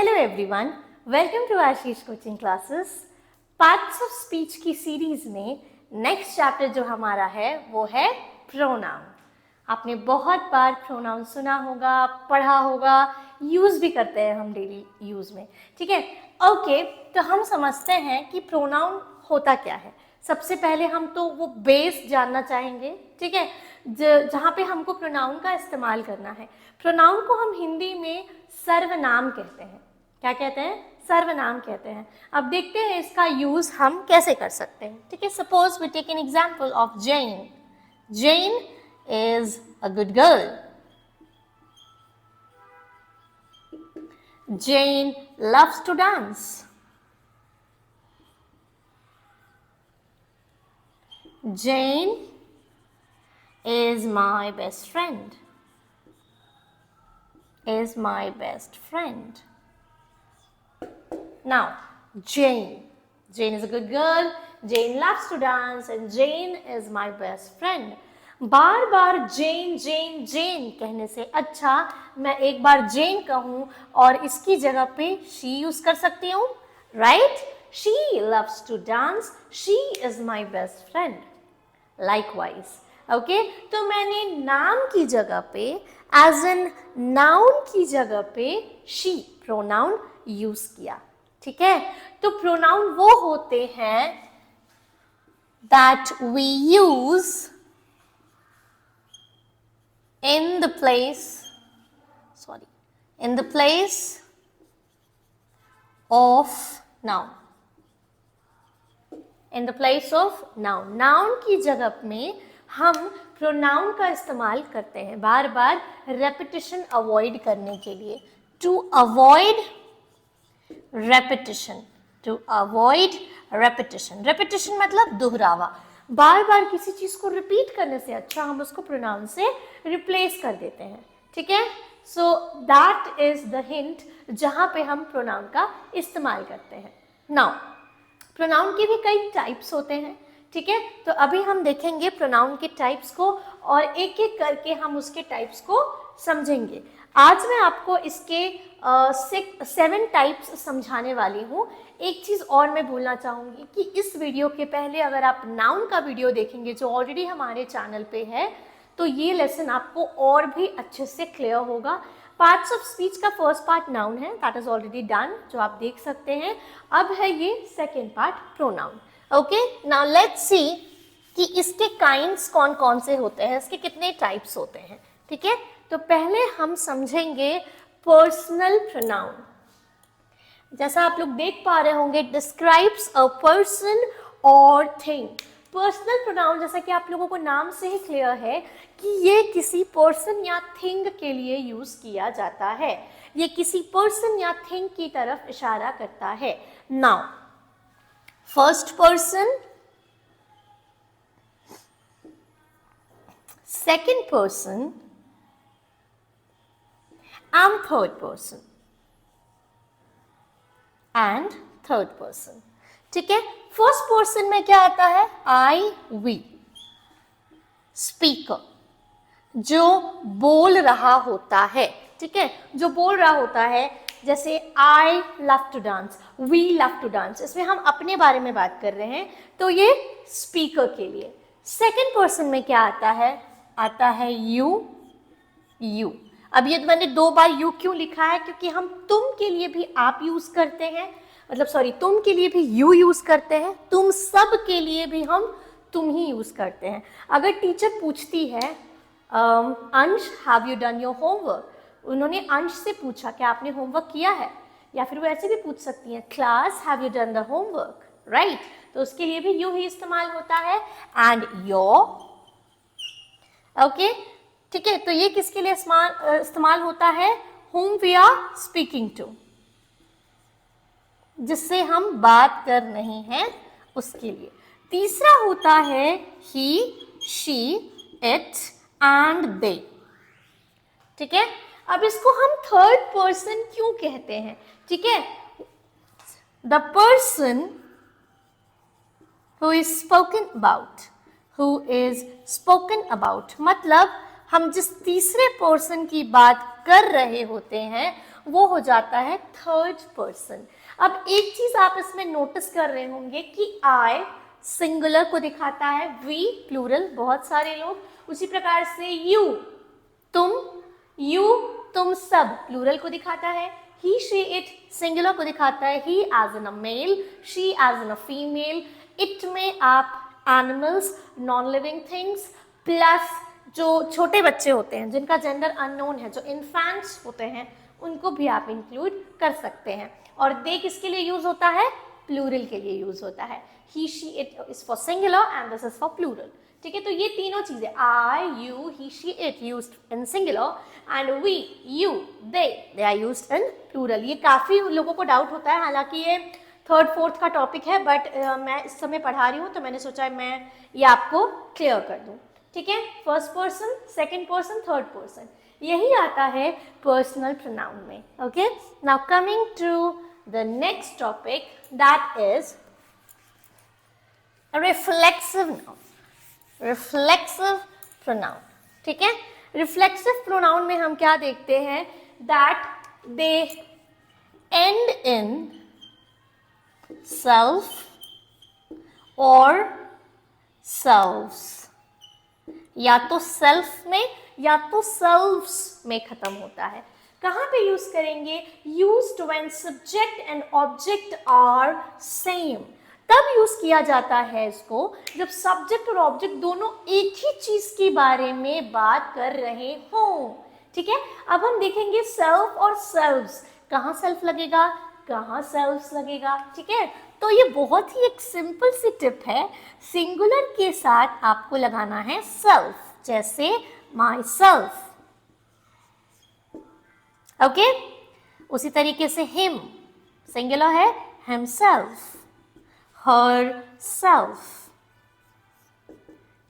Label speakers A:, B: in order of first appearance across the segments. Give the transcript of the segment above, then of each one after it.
A: Hello everyone, welcome to Ashish coaching classes. Parts of speech की series में next chapter जो हमारा है वो है प्रोनाउन। आपने बहुत बार प्रोनाउन सुना होगा, पढ़ा होगा, यूज़ भी करते हैं हम डेली यूज़ में, ठीक है। ओके, तो हम समझते हैं कि प्रोनाउन होता क्या है। सबसे पहले हम तो वो बेस जानना चाहेंगे, ठीक है, जहाँ पे हमको प्रोनाउन का इस्तेमाल करना है। प्रोनाउन को हम हिंदी में सर्वनाम कहते हैं। क्या कहते हैं? सर्वनाम कहते हैं। अब देखते हैं इसका यूज हम कैसे कर सकते हैं, ठीक है। Suppose we take an example of Jane. Jane is a good girl. Jane loves to dance. Jane is my best friend. Is my best friend. Now, Jane. Jane is a good girl. Jane loves to dance and Jane is my best friend. बार बार जेन जेन जेन कहने से अच्छा मैं एक बार जेन कहूँ और इसकी जगह पे शी यूज कर सकती हूँ, right. She loves to dance. She is my best friend. Likewise, okay, तो मैंने नाम की जगह पे एज एन नाउन की जगह पे शी प्रोनाउन यूज किया, ठीक है। तो प्रोनाउन वो होते हैं that we use in the place of noun. In the place of noun, noun की जगह में हम प्रोनाउन का इस्तेमाल करते हैं बार बार रेपिटेशन अवॉइड करने के लिए। To avoid repetition, to avoid repetition. Repetition मतलब दोहरावा। बार बार किसी चीज को रिपीट करने से अच्छा हम उसको प्रोनाउन से रिप्लेस कर देते हैं, ठीक है। So that is the hint जहां पे हम प्रोनाउन का इस्तेमाल करते हैं। नाउ प्रोनाउन के भी कई टाइप्स होते हैं, ठीक है। तो अभी हम देखेंगे प्रोनाउन के टाइप्स को और एक एक करके हम उसके टाइप्स को समझेंगे। आज मैं आपको इसके 7 टाइप्स समझाने वाली हूँ। एक चीज़ और मैं बोलना चाहूँगी कि इस वीडियो के पहले अगर आप नाउन का वीडियो देखेंगे जो ऑलरेडी हमारे चैनल पे है, तो ये लेसन आपको और भी अच्छे से क्लियर होगा। पार्ट्स ऑफ स्पीच का फर्स्ट पार्ट नाउन है, दैट इज ऑलरेडी डन, जो आप देख सकते हैं। अब है ये second part pronoun. Okay, now let's see कि इसके काइंड्स कौन कौन से होते हैं, इसके कितने टाइप्स होते हैं, ठीक है। तो पहले हम समझेंगे पर्सनल प्रोनाउन। जैसा आप लोग देख पा रहे होंगे, डिस्क्राइब्स अ पर्सन और थिंग। पर्सनल प्रोनाउन जैसा कि आप लोगों को नाम से ही क्लियर है कि ये किसी पर्सन या थिंग के लिए यूज किया जाता है। ये किसी पर्सन या थिंग की तरफ इशारा करता है। Now first person, second person and third person and third person, ठीक है। फर्स्ट पर्सन में क्या आता है? आई, वी। स्पीकर, जो बोल रहा होता है, ठीक है, जो बोल रहा होता है। जैसे I love to dance, we love to dance, इसमें हम अपने बारे में बात कर रहे हैं, तो ये स्पीकर के लिए। सेकंड पर्सन में क्या आता है? आता है यू, यू। अब ये मैंने 2 बार यू क्यों लिखा है? क्योंकि हम तुम के लिए भी आप यूज करते हैं, मतलब सॉरी, तुम के लिए भी यू यूज करते हैं, तुम सब के लिए भी हम तुम ही यूज करते हैं। अगर टीचर पूछती है अंश have you done your homework, उन्होंने अंश से पूछा क्या आपने होमवर्क किया है, या फिर वो ऐसे भी पूछ सकती हैं class have you done the homework, right. तो उसके लिए भी यू ही इस्तेमाल होता है। एंड योर, ओके, ठीक है। तो ये किसके लिए इस्तेमाल होता है? whom we are speaking to, जिससे हम बात कर रहे हैं उसके लिए। तीसरा होता है he, she, it and they, ठीक है। अब इसको हम थर्ड पर्सन क्यों कहते हैं? ठीक है, the person who is spoken about, who is spoken about, मतलब हम जिस तीसरे पर्सन की बात कर रहे होते हैं वो हो जाता है थर्ड पर्सन। अब एक चीज आप इसमें नोटिस कर रहे होंगे कि आई सिंगुलर को दिखाता है, वी प्लूरल बहुत सारे लोग, उसी प्रकार से यू तुम सब प्लूरल को दिखाता है, ही शी इट सिंगुलर को दिखाता है, he as an a male, she as an a female, it में आप animals, non living things, plus जो छोटे बच्चे होते हैं जिनका जेंडर अननोन है, जो इन्फेंट्स होते हैं, उनको भी आप इंक्लूड कर सकते हैं। और दे किसके लिए यूज होता है? प्लूरल के लिए यूज होता है। He she it is for singular and this is for plural. ठीक है, तो ये तीनों चीजें I you he she it used in singular and we you they are used in plural. ये काफी लोगों को डाउट होता है, हालांकि ये थर्ड फोर्थ का टॉपिक है, बट मैं इस समय पढ़ा रही हूँ तो मैंने सोचा मैं ये आपको क्लियर कर दूँ। ठीक है, first person, second person, third person, यही आता है पर्सनल प्रोनाउन में। Okay, now coming to the next topic, that is reflexive noun, reflexive pronoun. ठीक है, रिफ्लेक्सिव प्रोनाउन में हम क्या देखते हैं, that they end in self और सेल्व्स, या तो सेल्फ में या तो सेल्व्स में खत्म होता है। कहाँ पे यूज करेंगे? Used when subject and object are same, तब यूज किया जाता है इसको जब सब्जेक्ट और ऑब्जेक्ट दोनों एक ही चीज के बारे में बात कर रहे हों। ठीक है, अब हम देखेंगे सेल्फ और सेल्व्स, कहाँ सेल्फ लगेगा, कहाँ सेल्व्स लगेगा। ठीक है, तो ये बहुत ही एक सिंपल सी टिप है, सिंगुलर के साथ आपको लगाना है सेल्फ, जैसे माई सेल्फ। ओके, उसी तरीके से हिम सिंगुलर है, हिमसेल्फ, हर सेल्फ।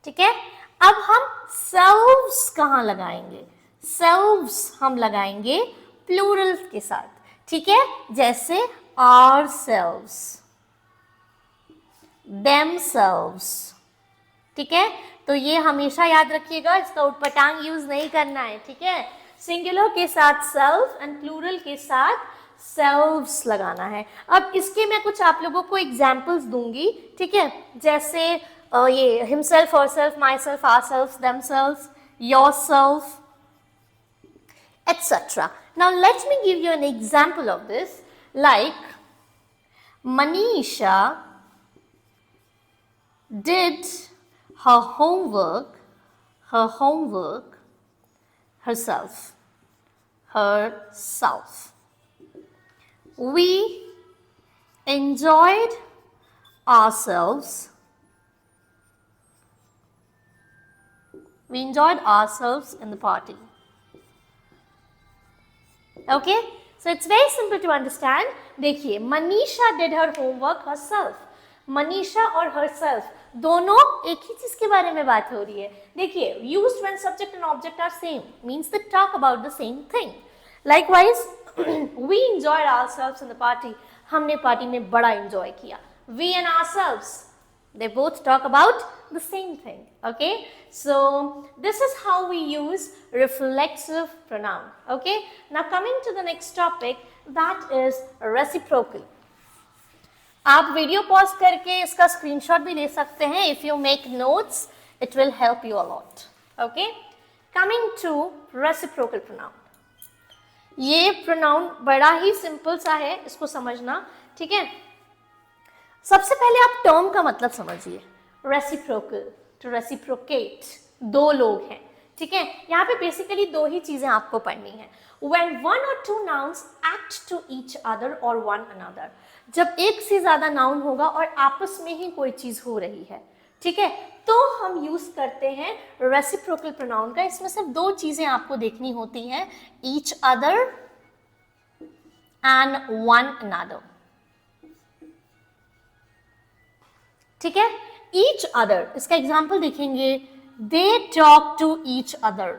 A: ठीक है, अब हम सेल्व्स कहाँ लगाएंगे? सेल्व्स हम लगाएंगे प्लूरल के साथ। ठीक है, जैसे ourselves, themselves। ठीक है, तो ये हमेशा याद रखिएगा, इसका उटपटांग यूज नहीं करना है। ठीक है, सिंगुलर के साथ सेल्फ एंड प्लूरल के साथ सेल्व्स लगाना है। अब इसके मैं कुछ आप लोगों को एग्जाम्पल्स दूंगी। ठीक है, जैसे ये himself, herself, myself, ourselves, themselves, yourself, etc. Now let me give you an example of this, like Manisha did her homework herself. We enjoyed ourselves. We enjoyed ourselves in the party. Okay, so it's very simple to understand. देखिए, Manisha did her homework herself. Manisha और herself दोनों एक ही चीज के बारे में बात हो रही है। देखिए, used when subject and object are same means they talk about the same thing. Likewise, we enjoyed ourselves in the party. हमने पार्टी में बड़ा enjoy किया. We and ourselves, they both talk about the same thing. Okay, so this is how we use reflexive pronoun. Okay, now coming to the next topic, that is reciprocal. आप video pause करके इसका screenshot भी ले सकते हैं. If you make notes, it will help you a lot. Okay, coming to reciprocal pronoun. ये pronoun बड़ा ही simple सा है, इसको समझना. ठीक है, सबसे पहले आप टर्म का मतलब समझिए. रेसिप्रोकल, टू रेसिप्रोकेट, दो लोग हैं. ठीक है, यहाँ पे बेसिकली दो ही चीजें आपको पढ़नी है. When one or two nouns act to each other or one another, जब एक से ज्यादा नाउन होगा और आपस में ही कोई चीज हो रही है, ठीक है, तो हम यूज करते हैं रेसिप्रोकल प्रोनाउन का. इसमें सिर्फ दो चीजें आपको देखनी होती हैं, each other and one another. ठीक है, each other, इसका एग्जाम्पल देखेंगे. they talk to each other.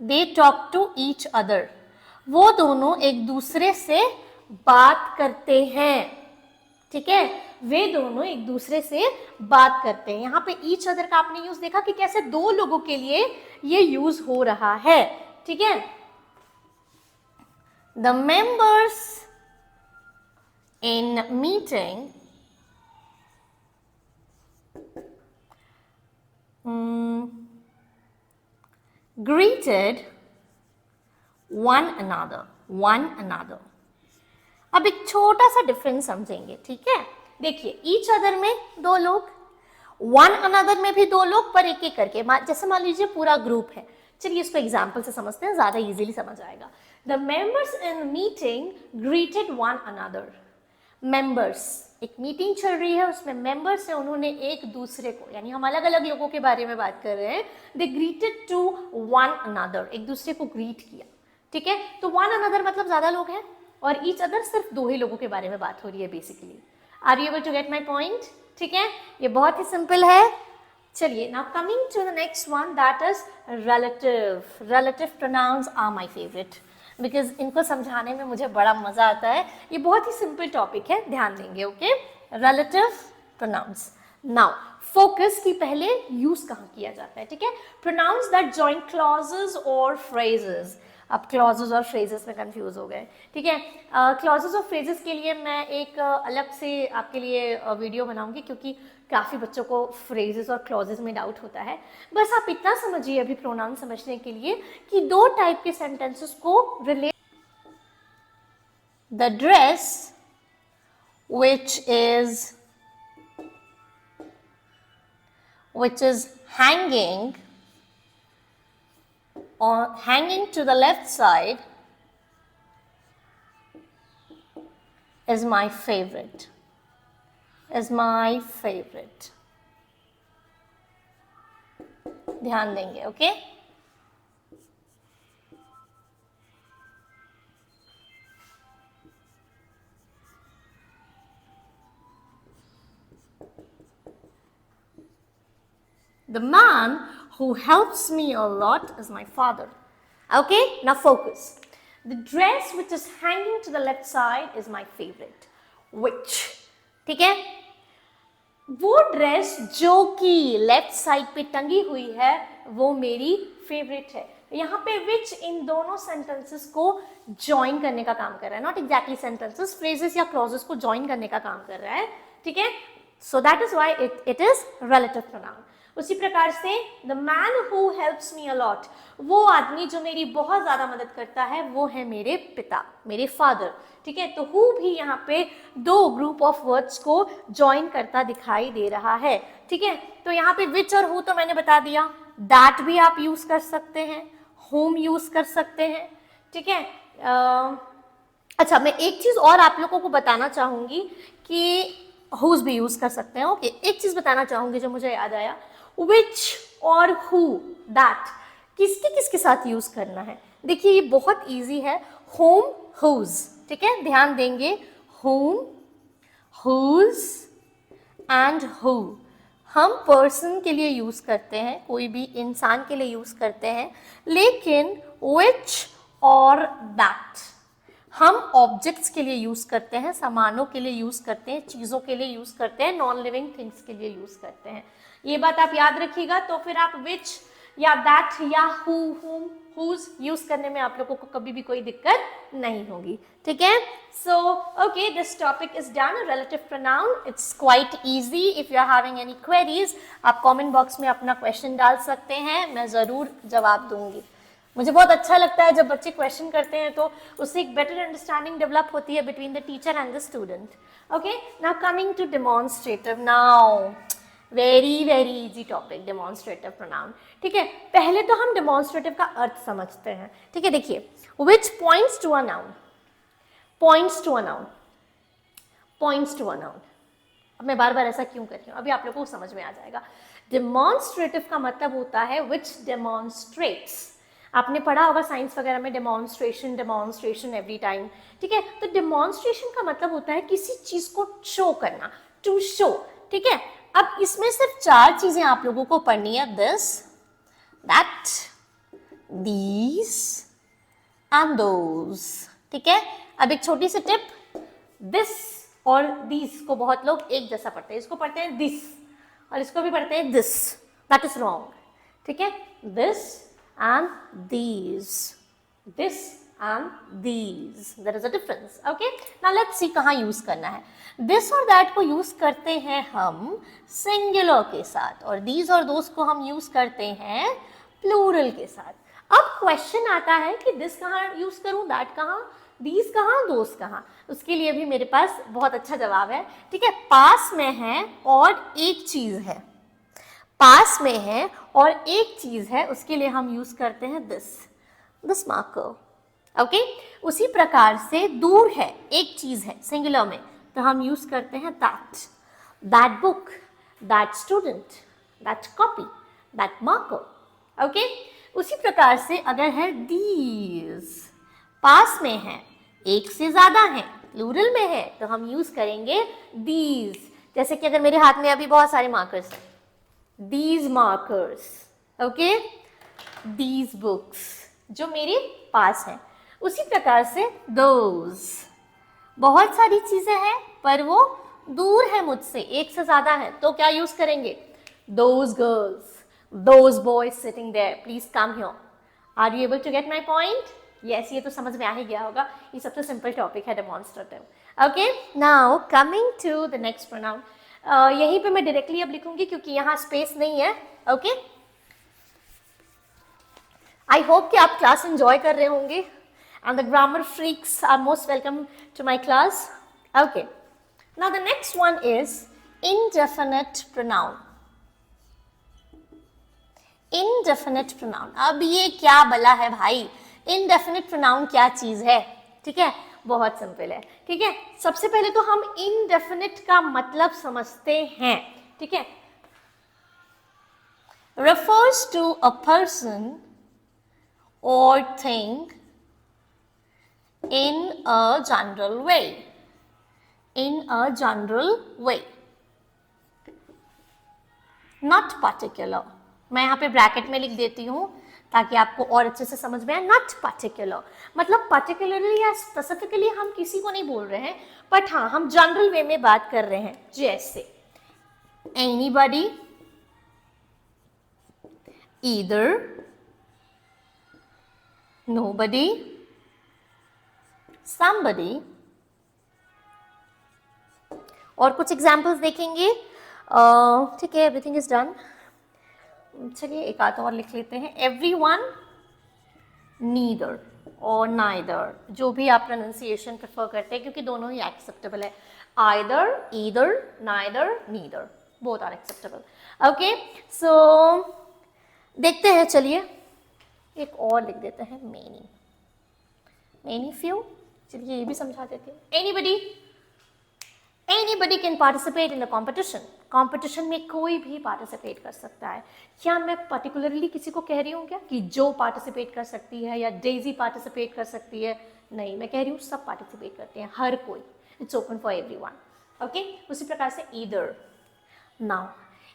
A: they talk to each other, वो दोनों एक दूसरे से बात करते हैं. ठीक है, वे दोनों एक दूसरे से बात करते हैं. यहाँ पे each other का आपने यूज देखा कि कैसे दो लोगों के लिए ये यूज हो रहा है. ठीक है, The members in meeting greeted one another. अब एक छोटा सा डिफरेंस समझेंगे, ठीक है? देखिए, ईच अदर में दो लोग, वन अनदर में भी दो लोग, पर एक एक करके, जैसे मान लीजिए पूरा ग्रुप है. चलिए इसको एग्जाम्पल से समझते हैं, ज्यादा इजीली समझ आएगा. The members in meeting greeted one another. Members, एक मीटिंग चल रही है, उसमें मेंबर्स है, उन्होंने एक दूसरे को, यानी हम अलग अलग लोगों के बारे में बात कर रहे हैं. दे ग्रीटेड टू वन अनदर, एक दूसरे को ग्रीट किया, ठीक है? तो वन अनदर मतलब ज्यादा लोग हैं, और ईच अदर सिर्फ दो ही लोगों के बारे में बात हो रही है basically. Are you able to get my point? ठीक है, ये बहुत ही सिंपल है. चलिए, now coming to the next one, that is relative. Relative pronouns are my favourite, because इनको समझाने में मुझे बड़ा मजा आता है. ये बहुत ही सिंपल टॉपिक है, ध्यान देंगे. Okay, relative pronouns. Now focus की पहले यूज कहाँ किया जाता है, ठीक है? प्रोनाउंस दैट जॉइन क्लॉजेस और फ्रेजेस. अब क्लॉजेस और फ्रेजेस में कंफ्यूज हो गए, ठीक है? क्लॉजेस और फ्रेजेस के लिए मैं एक अलग से आपके लिए वीडियो बनाऊंगी, क्योंकि काफ़ी बच्चों को फ्रेजेस और क्लॉजेस में डाउट होता है. बस आप इतना समझिए अभी प्रोनाउन समझने के लिए कि दो टाइप के सेंटेंसेस को relate. The dress which is hanging to the left side is my favorite. ध्यान देंगे, okay? The man who helps me a lot is my father. Okay, now focus. The dress which is hanging to the left side is my favorite. Which, ठीक है? वो dress जो कि left side पे टंगी हुई है वो मेरी फेवरेट है. यहाँ पे विच इन दोनों सेंटेंसेस को ज्वाइन करने का काम कर रहा है, नॉट एग्जैक्टली सेंटेंसेस, फ्रेजेस या क्लॉजेस को ज्वाइन करने का काम कर रहा है, ठीक है? So that is why it is relative pronoun. उसी प्रकार से the man who helps me a lot, वो आदमी जो मेरी बहुत ज़्यादा मदद करता है, वो है मेरे पिता, मेरे फादर, ठीक है? तो हु भी यहाँ पे दो ग्रुप ऑफ वर्ड्स को ज्वाइन करता दिखाई दे रहा है, ठीक है? तो यहाँ पे विच और हु तो मैंने बता दिया. दैट भी आप यूज कर सकते हैं, होम यूज कर सकते हैं, ठीक है? अच्छा, मैं एक चीज़ और आप लोगों को बताना चाहूँगी कि हुज भी यूज कर सकते हैं. ओके, एक चीज़ बताना चाहूँगी जो मुझे याद आया. विच और हु, दैट किसके किसके साथ यूज करना है? देखिए, ये बहुत इजी है. होम, हुज, ठीक है? ध्यान देंगे. होम, हुज एंड हु हम पर्सन के लिए यूज करते हैं, कोई भी इंसान के लिए यूज करते हैं. लेकिन विच और दैट हम ऑब्जेक्ट्स के लिए यूज करते हैं, सामानों के लिए यूज करते हैं, चीज़ों के लिए यूज करते हैं, नॉन लिविंग थिंग्स के लिए यूज करते हैं. ये बात आप याद रखिएगा. तो फिर आप विच या दैट या हु, हुम, हुज यूज करने में आप लोगों को कभी भी कोई दिक्कत नहीं होगी, ठीक है? So okay, this topic is done. Relative pronoun, it's quite easy. If you are having any queries, आप कमेंट बॉक्स में अपना क्वेश्चन डाल सकते हैं, मैं ज़रूर जवाब दूंगी. मुझे बहुत अच्छा लगता है जब बच्चे क्वेश्चन करते हैं, तो उससे एक बेटर अंडरस्टैंडिंग डेवलप होती है between the teacher and the student. Okay, now coming to demonstrative. Now very very easy topic, demonstrative pronoun, ठीक है? पहले तो हम डेमोन्स्ट्रेटिव का अर्थ समझते हैं, ठीक है? देखिए, which points to a noun, points to a noun, points to a noun. अब मैं बार बार ऐसा क्यों कर रही हूँ, अभी आप लोगों को समझ में आ जाएगा. डेमोन्स्ट्रेटिव का मतलब होता है विच डेमोन्स्ट्रेट्स. आपने पढ़ा होगा साइंस वगैरह में, डेमोन्स्ट्रेशन, डेमोन्स्ट्रेशन एवरी टाइम, ठीक है? तो डेमोन्स्ट्रेशन का मतलब होता है किसी चीज को शो करना, टू शो, ठीक है? अब इसमें सिर्फ चार चीजें आप लोगों को पढ़नी है. This, that, these and those, ठीक है? अब एक छोटी सी टिप, दिस और दीज को बहुत लोग एक जैसा पढ़ते हैं. इसको पढ़ते हैं दिस और इसको भी पढ़ते हैं दिस. दैट इज रॉन्ग, ठीक है? This and these, this and these. There is a difference. Okay. Now let's see कहाँ use करना है. This और that को use करते हैं हम singular के साथ और these और those को हम use करते हैं plural के साथ. अब question आता है कि this कहाँ use करूँ, that कहाँ, these कहाँ, those कहाँ. उसके लिए भी मेरे पास बहुत अच्छा जवाब है. ठीक है, पास में है और एक चीज है, पास में है और एक चीज है, उसके लिए हम यूज करते हैं दिस मार्कर. ओके, उसी प्रकार से दूर है, एक चीज है सिंगुलर में, तो हम यूज करते हैं that book, that student, that copy, that marker. Okay, उसी प्रकार से अगर है दीज, पास में है, एक से ज्यादा है, प्लूरल में है, तो हम यूज करेंगे दीज. जैसे कि अगर मेरे हाथ में अभी बहुत सारे मार्कर्स हैं, these markers, okay, these books, जो मेरे पास हैं. उसी प्रकार से those, बहुत सारी चीजें हैं पर वो दूर है मुझसे, एक से ज्यादा है, तो क्या यूज करेंगे? those girls, those boys sitting there, please come here. Are you able to get my point? Yes, ये तो समझ में आ ही गया होगा, ये सबसे सिंपल टॉपिक है demonstrative. Okay, now coming to the next pronoun. यहीं पे मैं डायरेक्टली अब लिखूंगी क्योंकि यहाँ स्पेस नहीं है. ओके, आई होप कि आप क्लास एंजॉय कर रहे होंगे and the grammar freaks are most welcome to my class. Okay, now the next one is indefinite pronoun. Indefinite pronoun, अब ये क्या बला है भाई, इनडेफिनिट प्रोनाउन क्या चीज है? ठीक है, बहुत सिंपल है. ठीक है, सबसे पहले तो हम इनडेफिनिट का मतलब समझते हैं. ठीक है, refers to a person or thing in a general way. In a general way, not particular. मैं यहाँ पे ब्रैकेट में लिख देती हूँ ताकि आपको और अच्छे से समझ में आए. नॉट पर्टिकुलर मतलब पर्टिकुलरली या स्पेसिफिकली हम किसी को नहीं बोल रहे हैं, बट हाँ हम जनरल वे में बात कर रहे हैं. जैसे एनीबॉडी, ईदर, नोबडी, समबडी. और कुछ एग्जाम्पल्स देखेंगे. ठीक है, एवरीथिंग इज डन. चलिए एक आध और लिख लेते हैं. एवरीवन, नीदर और नाइदर, जो भी आप प्रोनाउंसिएशन प्रेफर करते हैं क्योंकि दोनों ही एक्सेप्टेबल है. Either, either, neither, neither, both are acceptable. Okay, so देखते हैं. चलिए एक और लिख देते हैं, मेनी, मेनी फ्यू. चलिए ये भी समझा देते हैं. Anybody, anybody can participate in a competition. Competition में कोई भी पार्टिसिपेट कर सकता है. क्या मैं पर्टिकुलरली किसी को कह रही हूँ क्या कि जो पार्टिसिपेट कर सकती है या डेजी पार्टिसिपेट कर सकती है? नहीं, मैं कह रही हूँ सब पार्टिसिपेट करते हैं, हर कोई. It's open for everyone. Okay, उसी प्रकार से either. Now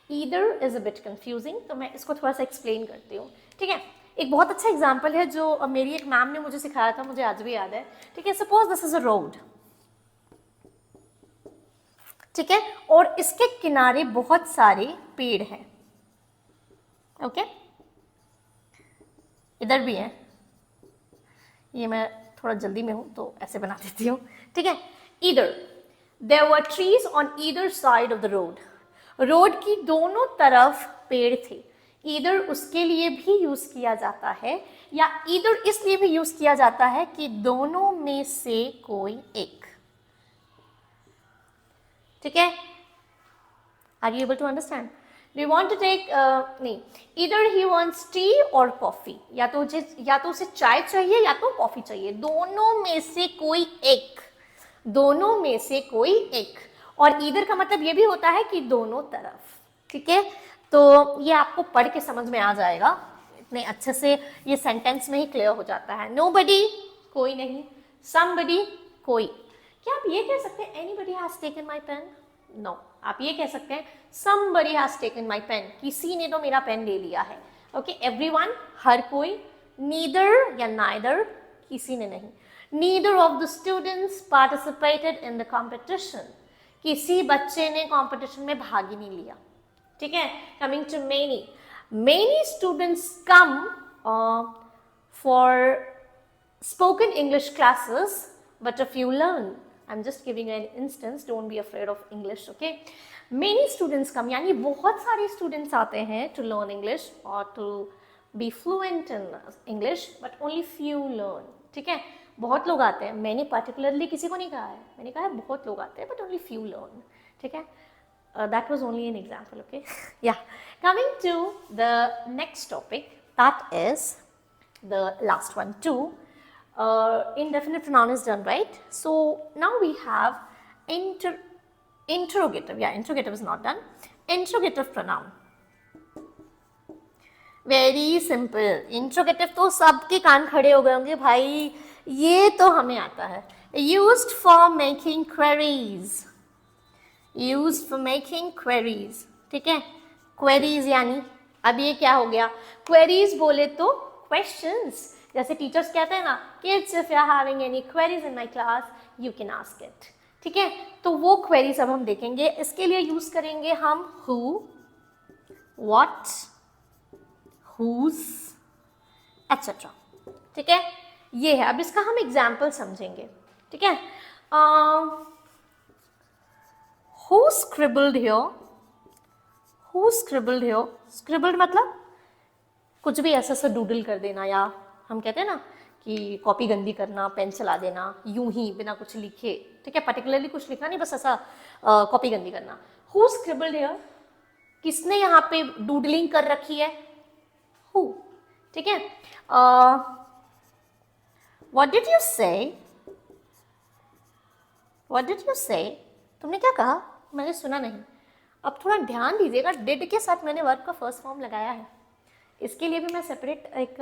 A: either is a bit confusing, तो मैं इसको थोड़ा सा एक्सप्लेन करती हूँ. ठीक है, एक बहुत अच्छा एग्जाम्पल है जो मेरी एक मैम ने मुझे सिखाया था, मुझे आज भी याद है. ठीक है, suppose this is a road. ठीक है, और इसके किनारे बहुत सारे पेड़ हैं. ओके, इधर भी है. ये मैं थोड़ा जल्दी में हूं तो ऐसे बना देती हूँ. ठीक है, either there were trees on either side of the road. Road की दोनों तरफ पेड़ थे. ईदर उसके लिए भी यूज किया जाता है या ईदर इसलिए भी यूज किया जाता है कि दोनों में से कोई एक. ठीक है, are you able to understand? Do you want to take नहीं, ईदर ही वांट्स टी और कॉफी, या तो उसे चाय चाहिए या तो कॉफी चाहिए, दोनों में से कोई एक. दोनों में से कोई एक. और ईदर का मतलब ये भी होता है कि दोनों तरफ. ठीक है, तो ये आपको पढ़ के समझ में आ जाएगा, इतने अच्छे से ये सेंटेंस में ही क्लियर हो जाता है. नोबडी, कोई नहीं. समबडी, कोई. क्या आप ये कह सकते हैं anybody has taken my pen? No, आप ये कह सकते हैं somebody has taken my pen, किसी ने तो मेरा पेन ले लिया है. ओके, एवरीवन, हर कोई. नीदर या नाइदर, किसी ने नहीं. Neither of the students participated in the competition, किसी बच्चे ने कॉम्पिटिशन में भाग ही नहीं लिया. ठीक है, coming to many. Many students come for spoken English classes, but if you learn, I'm just giving an instance, don't be afraid of English, okay? Many students come, यानी बहुत सारे students आते हैं to learn English or to be fluent in English, but only few learn, ठीक है? बहुत लोग आते हैं, मैंने particularly किसी को नहीं कहा है, मैंने कहा है बहुत लोग आते हैं, but only few learn, ठीक है? That was only an example, okay? Yeah. Coming to the next topic, that is the last one too. Indefinite pronoun is done, right? So now we have interrogative. Yeah, interrogative is not done. Interrogative pronoun. Very simple. Interrogative तो सबके कान खड़े हो गए होंगे भाई, ये तो हमें आता है. Used for making queries. Used for making queries. ठीक है? Queries यानी अब ये क्या हो गया? Queries बोले तो questions. जैसे टीचर्स कहते हैं ना, kids if you are having any queries in my class you can ask it, ठीक है? तो वो क्वेरीज अब हम देखेंगे. इसके लिए यूज करेंगे हम हु, व्हाट, हुज, एटसेट्रा, ठीक है? ये है. अब इसका हम एग्जाम्पल समझेंगे, ठीक है? Who scribbled here, who scribbled here. Scribbled मतलब कुछ भी ऐसा सा डूडल कर देना, या हम कहते हैं ना कि कॉपी गंदी करना, पेन चला देना यूं ही बिना कुछ लिखे, ठीक है? पर्टिकुलरली कुछ लिखना नहीं, बस ऐसा कॉपी गंदी करना. हु स्क्रिबल्ड हियर, किसने यहाँ पे डूडलिंग कर रखी है? हु, ठीक है? व्हाट डिड यू से, व्हाट डिड यू से, तुमने क्या कहा? मैंने सुना नहीं. अब थोड़ा ध्यान दीजिएगा, डिड के साथ मैंने वर्ब का फर्स्ट फॉर्म लगाया है. इसके लिए भी मैं सेपरेट एक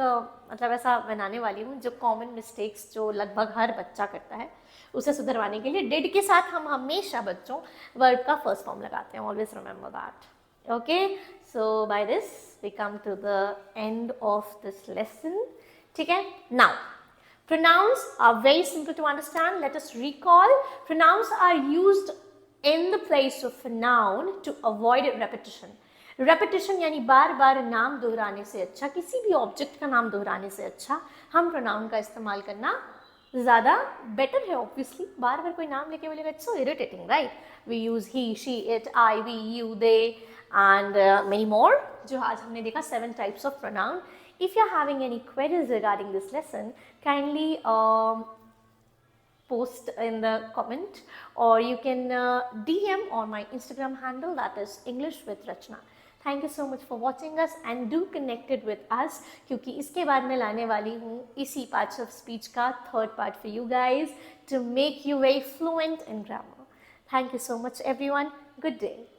A: मतलब ऐसा बनाने वाली हूँ, जो कॉमन मिस्टेक्स जो लगभग हर बच्चा करता है उसे सुधरवाने के लिए. डिड के साथ हम हमेशा बच्चों वर्ब का फर्स्ट फॉर्म लगाते हैं. Always remember that, okay? So by this we come to the end of this lesson, ठीक है? Now pronouns are very simple to understand. Let us recall. Pronouns are used in the place of a noun to avoid repetition. Repetition यानी बार बार नाम दोहराने से अच्छा, किसी भी object का नाम दोहराने से अच्छा हम प्रोनाउन का इस्तेमाल करना ज़्यादा बेटर है. ऑब्वियसली बार बार कोई नाम लेके बोलेगा, it's so irritating, right? We use he, she, it, I, we, you, they and many more, जो आज हमने देखा 7 types of pronoun. If you are having any queries regarding this lesson, kindly post in the comment, or you can DM on my Instagram handle, that is English with Rachna. Thank you so much for watching us and do connected with us, क्योंकि इसके बाद मैं लाने वाली हूँ इसी parts of speech का third part for you guys to make you very fluent in grammar. Thank you so much everyone. Good day.